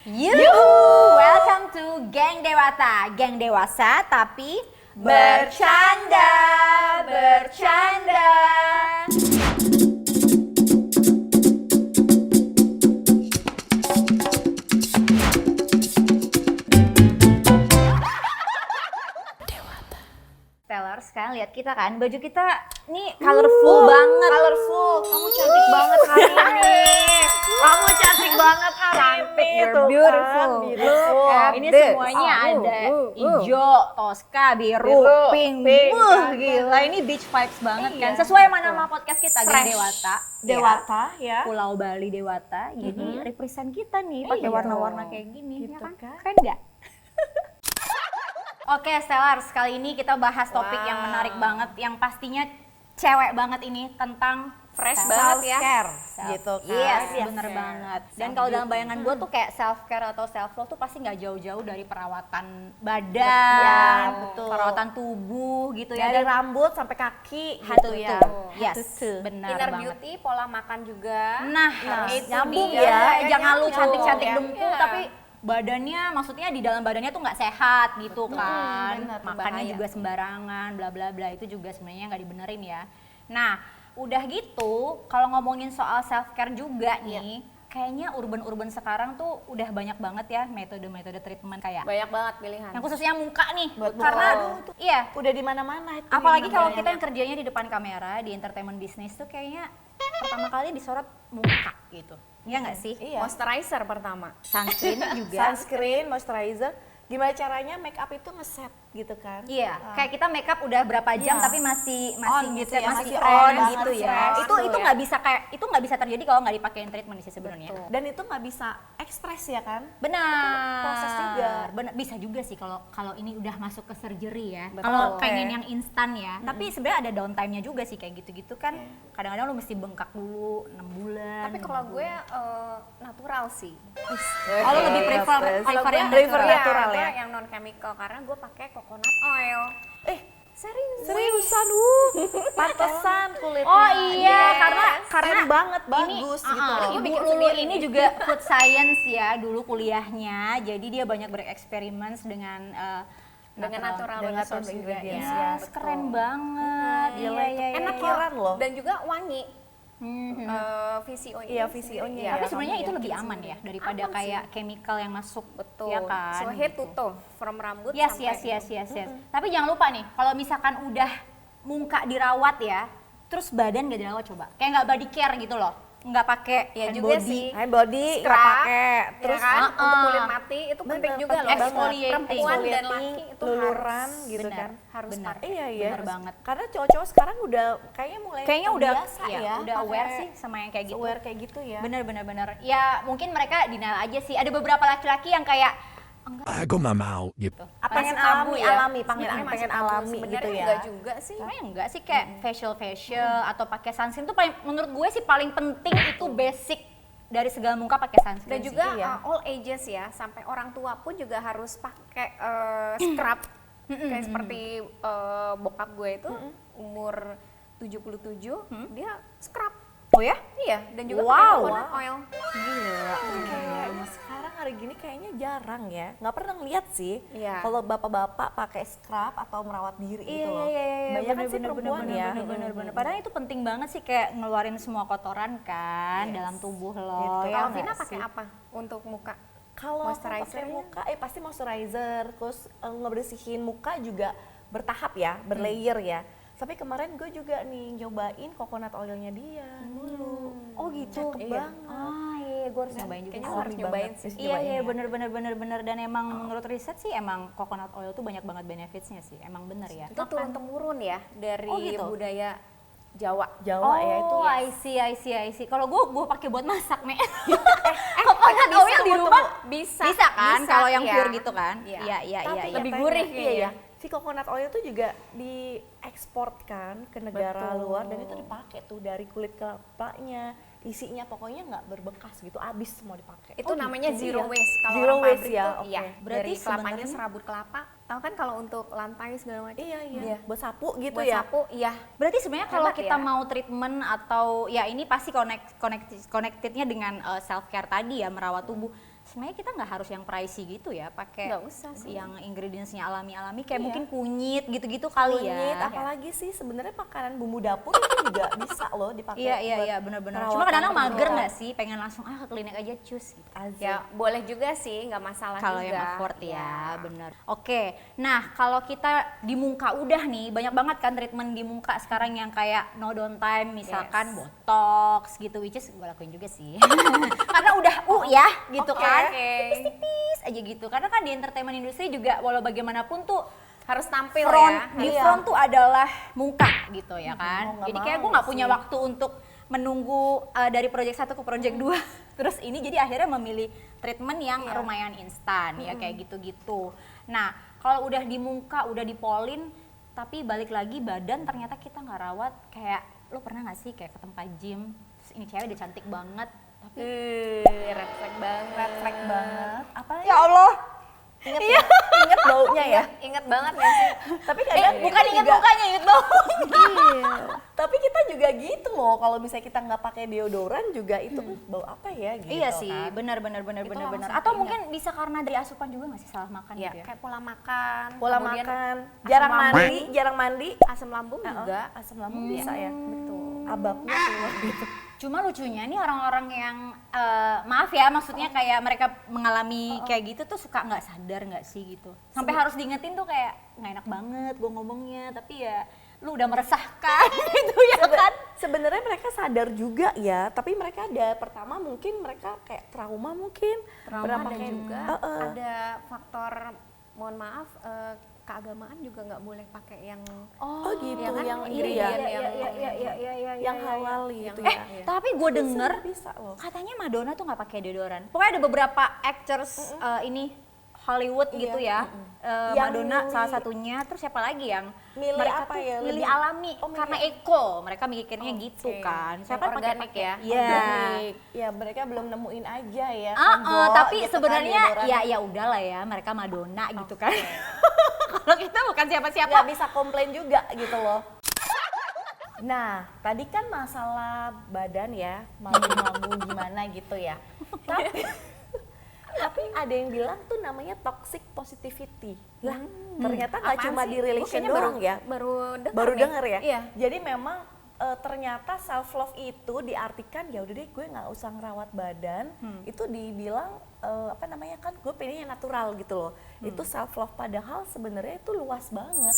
Welcome to Geng Dewata. Geng dewasa tapi bercanda. Stellar, sekarang lihat kita kan, baju kita nih colorful banget. Colorful, kamu cantik banget hari ini. Kamu cantik banget hari ini. You're Tuh beautiful. kan, beautiful. Ini semuanya ada hijau, toska, biru, pink. Gila, ini beach vibes banget kan. Sesuai sama nama podcast kita, Geng Dewata. Dewata ya. Pulau Bali Dewata. Jadi represent kita nih pakai warna-warna kayak gini, Gitu ya kan? kan. Keren nggak? Oke, Stellar, kali ini kita bahas topik yang menarik banget, yang pastinya cewek banget ini tentang Fresh banget ya. Self-care gitu kan. Yes, bener banget. Dan kalau dalam bayangan gue tuh kayak self care atau self love tuh pasti nggak jauh-jauh dari perawatan badan, Ya, betul. perawatan tubuh gitu ya. Dari Dan rambut sampai kaki Head gitu to ya. toe. Yes, benar Inner banget. beauty, pola makan juga. Nah, itu nyambung dia. ya. Jangan lu Nyambung. cantik-cantik Ya. dempul Iya. tapi badannya, maksudnya di dalam badannya tuh nggak sehat gitu kan. bener, Makannya bahaya. juga sembarangan, bla bla bla, itu juga sebenarnya nggak dibenerin ya. Nah, udah gitu kalau ngomongin soal self care juga nih, kayaknya urban sekarang tuh udah banyak banget ya metode-metode treatment kayak Banyak banget pilihan. yang khususnya muka nih. Buat Karena muka. iya, Udah di mana-mana itu. apalagi yang kalau namanya. kita yang kerjanya di depan kamera di entertainment bisnis tuh kayaknya pertama kali disorot muka gitu. Iya nggak sih? Iya. Moisturizer pertama. Sunscreen juga. Sunscreen, moisturizer. Gimana caranya make up itu nge-set gitu kan? Iya, kayak kita make up udah berapa jam Iya. tapi masih On gitu ya, masih masih on on gitu banget, ya. fresh Itu tuh ya. nggak bisa terjadi kalau nggak dipakein treatment sih sebenarnya. Betul. Dan itu nggak bisa ekspres ya kan? Benar. proses juga. Benar, bisa juga sih kalau ini udah masuk ke surgery ya. Betul. Kalau Oke. pengen yang instan ya. Tapi sebenarnya ada downtime-nya juga sih kayak gitu-gitu kan. Kadang-kadang lu mesti bengkak dulu 6 bulan. Tapi kalau gue natural sih. Oh, lu lebih prefer Kalau gue yang prefer natural. natural gue ya? yang non chemical karena gue pakai coconut oil. Seriusan pantesan kulitnya. Oh iya, Yes. karena Keren banget, ini, bagus gitu loh. Ibu Bikin Lulu sendiri ini nih. juga food science ya dulu kuliahnya, jadi dia banyak bereksperimen dengan Natural natural resource ingredients juga, ya. Yes, keren banget. Gila itu enak iya. keren loh. Dan juga wangi. Mhm. VCO ini Iya, sendiri, VCO-nya ya. Tapi kamu sebenarnya itu yakin lebih aman ya daripada Aman kayak chemical yang masuk, Betul. ya kan? So head Gitu. to toe, from rambut Yes, sampai yes. Tapi jangan lupa nih, kalau misalkan udah muka dirawat ya, terus badan nggak dirawat coba. Kayak nggak body care gitu loh. Nggak pakai Ya hand juga body. sih. Hand body Scrub, nggak pakai. Terus Terus kan untuk kulit mati itu penting juga loh. Exfoliating. Perempuan dan Exfoliating, laki itu luluran harus gitu Benar. kan. harus Benar. pakai. Iya iya. Bener banget. Karena cowok-cowok sekarang udah kayaknya mulai Kayaknya udah terbiasa ya, udah pakai aware sih sama yang kayak gitu. aware kayak gitu ya. Bener. Ya mungkin mereka denial aja sih. Ada beberapa laki-laki yang kayak Gue nggak mau gitu. Pengen Masuk tabu alami, ya. alami, Sebenarnya pengen masuk tabu. alami Sebenarnya gitu ya. enggak juga sih. sebenarnya enggak sih kayak facial atau pakai sunscreen tuh paling, menurut gue sih paling penting itu basic dari segala muka pakai sunscreen. Dan sih. juga Iya. all ages ya, sampai orang tua pun juga harus pakai scrub. Kayak seperti bokap gue itu umur 77, dia scrub. Oh ya? Iya, dan juga Wow. pakai coconut oil. Kayaknya sekarang hari gini kayaknya jarang ya. Nggak pernah ngeliat sih. Iya. Kalau bapak-bapak pakai scrub atau merawat diri gitu loh. Iya. Banyak kan sih perempuan ya. Bener. Padahal itu penting banget sih kayak ngeluarin semua kotoran kan dalam tubuh lo. Gitu. Ya Kalau nggak Vina sih? pakai apa untuk muka? Kalau aku pakai Moisturizer-nya? muka, pasti moisturizer, terus ngebersihin muka juga bertahap ya, berlayer ya. Tapi kemarin gue juga nih nyobain coconut oilnya dia dulu. Oh gitu. Cakep Iya. banget. Ah iya, gue harus nyobain juga. Kayaknya sih. lo harus nyobain sih. Iya bener dan emang menurut riset sih emang coconut oil tuh banyak banget benefitsnya sih, emang bener ya. Itu turun temurun ya dari Oh, gitu? budaya Jawa. Jawa ya itu. Oh, I see. Kalau gue pakai buat masak, nih. Coconut oil di rumah bisa kan? Kalau yang iya. pure gitu kan? Iya. Iya. Tapi Lebih katanya, gurih iya, kayaknya. ya. Si coconut oil tuh juga diekspor kan ke negara Betul. luar dan itu dipakai tuh dari kulit kelapanya, isinya pokoknya nggak berbekas gitu, habis semua dipakai. Itu namanya gitu zero ya? waste. Kalau Zero orang waste pabrik ya, tuh, oke. iya. Berarti Dari kelapanya sebenarnya- serabut kelapa. Tahu kan kalau untuk lantai segala macam. Iya. Iya. Buat sapu gitu Buat ya. sapu, iya. Berarti sebenarnya kalau Hebat kita ya. mau treatment atau ya ini pasti connectednya dengan self care tadi ya, merawat tubuh. sebenarnya kita nggak harus yang pricey gitu ya, pakai Nggak usah sih. yang ingredients-nya alami-alami kayak Iya. mungkin kunyit gitu-gitu kali Kunyit, ya. apalagi sih sebenarnya makanan bumbu dapur itu juga bisa loh dipakai. Iya buat benar-benar. perawatan Cuma kadang-kadang mager permukaan. nggak sih, pengen langsung ke klinik aja cus gitu. Ya boleh juga sih, nggak masalah Kalau juga. yang afford ya, bener. Oke, nah kalau kita di muka udah nih, banyak banget kan treatment di muka sekarang yang kayak no downtime, misalkan Yes. botox gitu, which is gue lakuin juga sih. Karena udah ya gitu Oke, kan, oke. tipis-tipis aja gitu. Karena kan di entertainment industry juga walau bagaimanapun tuh Harus tampil front, ya. di Iya. front tuh adalah muka gitu ya Mau kan. nggak Jadi kayak mau gue nggak punya sih. waktu untuk menunggu dari project 1 ke project 2. Terus ini jadi akhirnya memilih treatment yang Iya. lumayan instan ya kayak gitu-gitu. Nah, kalau udah di muka, udah di polin, tapi balik lagi badan ternyata kita nggak rawat. Kayak lo pernah nggak sih kayak ke tempat gym, terus ini cewek udah cantik banget, tapi Red flag banget. Red flag banget. Apa ya Allah, Ingat ya? Ingat baunya ya? Ingat banget gak sih? Tapi kadang bukan kita inget juga- mukanya, inget baunya. Tapi kita juga gitu loh, kalau misalnya kita nggak pakai deodoran juga itu bau apa ya gitu. Iya sih, kan. benar. Itu langsung Atau keinget. mungkin bisa karena dari asupan juga nggak sih, salah makan Ya, gitu ya? kayak pola makan. Pola kemudian makan, asam jarang lambung. mandi, jarang mandi. Asam lambung juga. Asam lambung bisa ya. Betul. Ababnya keluar gitu. Cuma lucunya nih orang-orang yang maaf ya, maksudnya kayak mereka mengalami kayak gitu tuh suka nggak sadar nggak sih gitu. Sampai harus diingetin tuh kayak nggak enak banget gue ngomongnya, tapi ya lu udah meresahkan gitu ya kan. Sebenarnya mereka sadar juga ya, tapi mereka ada pertama mungkin mereka kayak trauma mungkin. Trauma Pernah dan pakai- juga Heeh. ada faktor, mohon maaf, keagamaan juga nggak boleh pakai yang Oh gitu, ya kan, yang iya, ini ya, iya, yang halal gitu Eh, ya. tapi gue denger Bisa loh. katanya Madonna tuh nggak pakai deodoran. Pokoknya ada beberapa actors ini Hollywood gitu ya. Yang Madonna milih- salah satunya, terus siapa lagi yang Milih mereka apa tuh ya, milih lebih- alami oh, milih- karena eco. Mereka mikirnya gitu Oke. kan. Yang Siapa pakai organik ya? Iya. Organik. Ya mereka belum nemuin aja ya. Ah, kan, Bo, tapi gitu kan, sebenarnya deodoran. ya udahlah ya, mereka Madonna gitu kan. Kalau kita bukan siapa-siapa. nggak bisa komplain juga gitu loh. Nah, tadi kan masalah badan ya, mambu-mambu gimana gitu ya. Tapi ada yang bilang tuh namanya toxic positivity. Lah, ternyata nggak apaan cuma sih? di Gua relation kayaknya doang ya. Baru nih. denger ya. Iya. Jadi memang ternyata self love itu diartikan ya udah deh gue nggak usah ngerawat badan. Itu dibilang apa namanya kan gue pengennya natural gitu loh. Itu self love padahal sebenarnya itu luas banget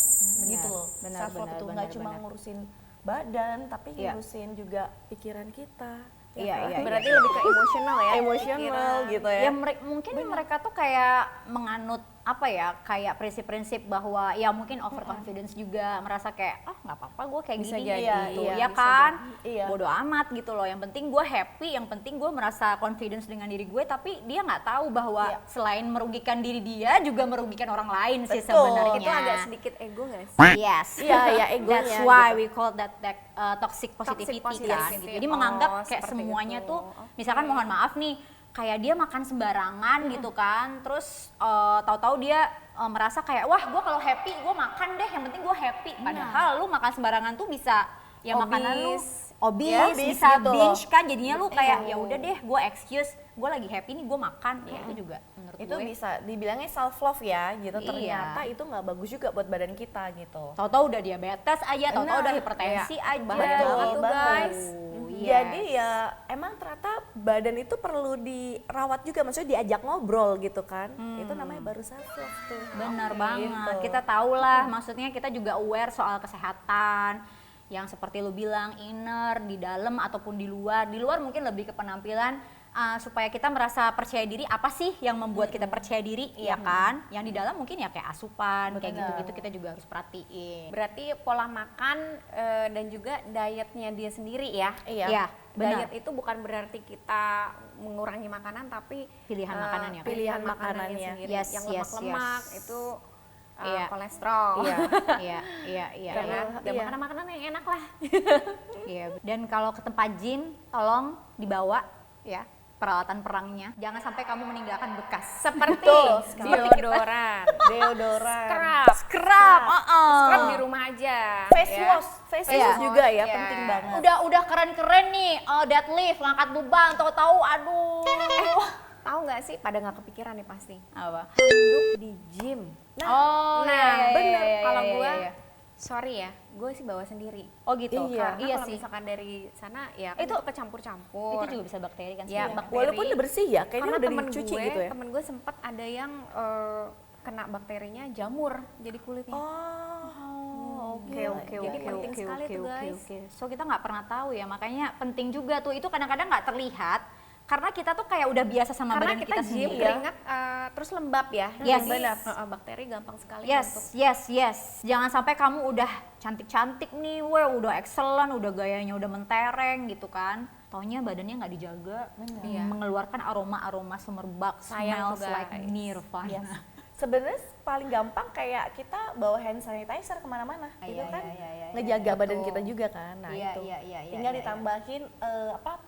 gitu loh. benar, Self love benar, itu benar, nggak cuma benar. ngurusin badan tapi Iya. ngurusin juga pikiran kita. Iya, kan? iya, Berarti lebih ke emosional ya. Emosional pikiran. gitu ya. Ya mungkin mereka tuh kayak menganut apa ya, kayak prinsip-prinsip bahwa ya mungkin overconfidence juga, merasa kayak nggak apa-apa gue kayak Bisa gini jadi, gitu iya, ya bisa kan, jadi. Iya. bodo amat gitu loh, yang penting gue happy, yang penting gue merasa confidence dengan diri gue, tapi dia nggak tahu bahwa Iya. selain merugikan diri dia juga merugikan orang lain sih Betul. sebenarnya. Itu agak sedikit ego gak sih? Yes. Iya, ya egonya That's why gitu. we call that toxic positivity kan. positivity. Gitu. Jadi Oh, menganggap kayak seperti semuanya itu. tuh, Oke. misalkan mohon maaf nih, kayak dia makan sembarangan gitu kan, terus tahu-tahu dia merasa kayak wah gue kalau happy gue makan deh, yang penting gue happy. Padahal lu makan sembarangan tuh bisa ya makanan lu obes, Ya, bisa gitu. binge kan, jadinya lu kayak Iya. ya udah deh gue excuse, gue lagi happy nih gue makan. Ya itu juga menurut Itu gue. bisa dibilangnya self love ya gitu. Iya. Ternyata itu nggak bagus juga buat badan kita gitu. Tahu-tahu udah diabetes aja, tahu-tahu Nah, udah hipertensi iya. aja. Bahaya banget tuh, guys. Yes. Jadi ya emang ternyata badan itu perlu dirawat juga, maksudnya diajak ngobrol gitu kan. Itu namanya baru self love tuh. Benar Oke, banget. gitu. Kita tahu lah, maksudnya kita juga aware soal kesehatan. Yang seperti lu bilang, inner, di dalam ataupun di luar. Di luar mungkin lebih ke penampilan, supaya kita merasa percaya diri. Apa sih yang membuat kita percaya diri, ya kan? Yang di dalam mungkin ya kayak asupan, kayak Benar. gitu-gitu kita juga harus perhatiin. Berarti pola makan dan juga dietnya dia sendiri ya. Iya. Ya, benar. Diet itu bukan berarti kita mengurangi makanan, tapi Pilihan makanan ya, kan? pilihan Pilihan makanannya makanannya. sendiri. Yes, Yang yes, lemak-lemak yes. itu Iya. kolesterol. Iya. Iya, iya, iya. Ya kan? Dan Iya. makanan-makanan yang enak lah. Iya, dan kalau ke tempat gym, tolong dibawa ya peralatan perangnya. Jangan sampai kamu meninggalkan bekas. Seperti Betul sekali. deodoran, Deodoran. scrub, Heeh. scrub di rumah aja. Face ya. wash, face wash juga ya, Iya. penting banget. Udah keren-keren nih, deadlift, ngangkat beban, tahu-tahu aduh. tahu nggak sih, pada nggak kepikiran nih pasti. Apa? Handuk di gym. Oh, Nah, iya, iya, bener. iya, iya, Kalau iya, gue, iya. sorry ya, gue sih bawa sendiri. Oh gitu. Iya. Karena Iya kalau sih. misalkan dari sana ya kan Itu- itu kecampur-campur. Itu juga bisa bakteri kan Ya, sebenarnya. bakteri. Walaupun udah bersih ya, kayaknya Karena udah temen dicuci gue, gitu ya. temen gue sempet ada yang kena bakterinya jamur jadi kulitnya. Oh, oke Gila. oke Jadi oke penting oke sekali oke tuh, oke guys. oke. So kita nggak pernah tahu ya, makanya penting juga tuh. Itu kadang-kadang nggak terlihat karena kita tuh kayak udah biasa sama Karena badan kita kita gym sendiri. keringat terus lembab ya. Yes. Jadi bakteri gampang sekali Yes, untuk yes. Jangan sampai kamu udah cantik-cantik nih, weh udah excellent, udah gayanya udah mentereng gitu kan. Taunya badannya nggak dijaga, Iya. mengeluarkan aroma-aroma semerbak, Sayang smells tuh, like guys. nirvana. Yes. Sebenarnya paling gampang kayak kita bawa hand sanitizer kemana-mana, Iya, gitu kan, iya, ngejaga badan betul. kita juga kan. Nah Iya, itu, iya, tinggal iya. ditambahin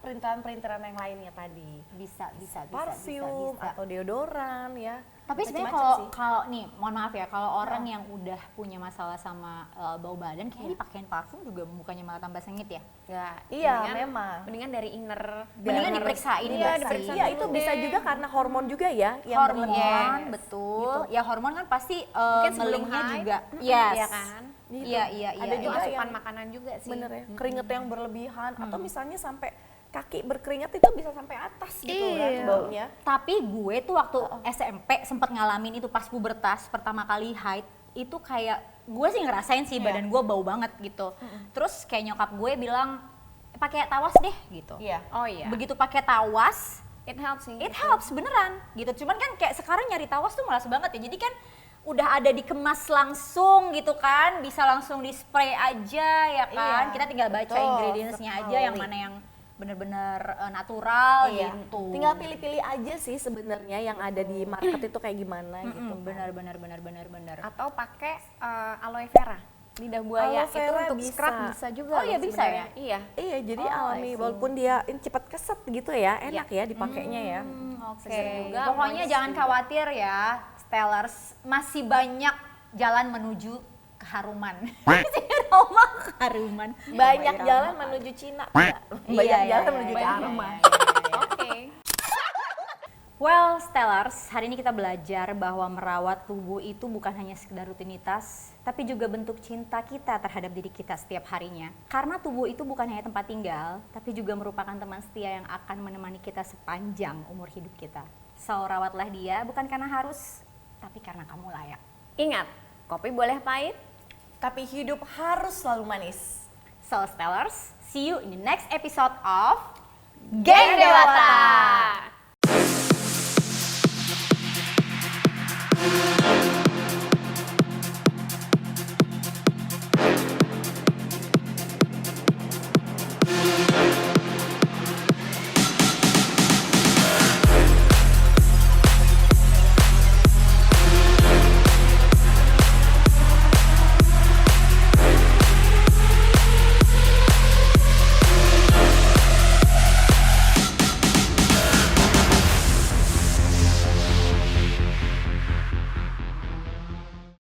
perintalan-perintalan yang lainnya tadi, Bisa. parfum atau deodoran ya. Tapi sebenarnya Macem-macem sih. kalau nih, mohon maaf ya, kalau orang yang udah punya masalah sama bau badan, kayaknya dipakein parfum juga bukannya malah tambah sengit ya? ya, Iya, mendingan- memang. Mendingan dari inner. Mendingan Harus- diperiksain iya, nggak diperiksa sih? Iya, itu dulu bisa deh. juga karena hormon juga ya yang Hormon, berlebihan. betul. Ya hormon kan pasti Mungkin sebelum nge-linknya haid, juga. Yes. Iya kan? Gitu. Iya. Ada Itu juga asupan yang- makanan juga sih. Bener ya, keringet yang berlebihan atau misalnya sampai kaki berkeringat itu bisa sampai atas gitu kan Iya. baunya. Tapi gue tuh waktu SMP sempat ngalamin itu pas pubertas pertama kali haid, itu kayak gue sih ngerasain sih badan gue bau banget gitu. Terus kayak nyokap gue bilang pakai tawas deh gitu. Iya. Oh iya. Begitu pakai tawas, It helps sih. it helps beneran gitu. Cuman kan kayak sekarang nyari tawas tuh malas banget ya. Jadi kan udah ada dikemas langsung gitu kan, bisa langsung di spray aja ya kan. Iya, Kita tinggal baca betul ingredientsnya aja yang sekali. mana yang bener-bener natural Iya. gitu. Tinggal pilih-pilih aja sih sebenarnya yang ada di market itu kayak gimana gitu. Bener. Atau pakai aloe vera, lidah buaya. Aloe Itu vera untuk bisa. scrub bisa juga. Oh iya, loh bisa sebenarnya. ya? Iya. Iya, jadi Oh, I alami see. walaupun dia cepat keset gitu ya, enak ya dipakainya ya. Oke. Segar juga, Pokoknya moist jangan juga. khawatir ya, Stellars. Masih banyak jalan menuju keharuman. Aroma keharuman. Banyak Aroma jalan irama. menuju Cina, enggak? Banyak Iya, jalan iya, menuju iya, ke iya, aroma. iya, iya. Oke. Well, Stellars, hari ini kita belajar bahwa merawat tubuh itu bukan hanya sekedar rutinitas, tapi juga bentuk cinta kita terhadap diri kita setiap harinya. Karena tubuh itu bukan hanya tempat tinggal, tapi juga merupakan teman setia yang akan menemani kita sepanjang umur hidup kita. So, rawatlah dia bukan karena harus, tapi karena kamu layak. Ingat, kopi boleh pahit. Tapi hidup harus selalu manis. So, Stellars, see you in the next episode of Geng Dewata.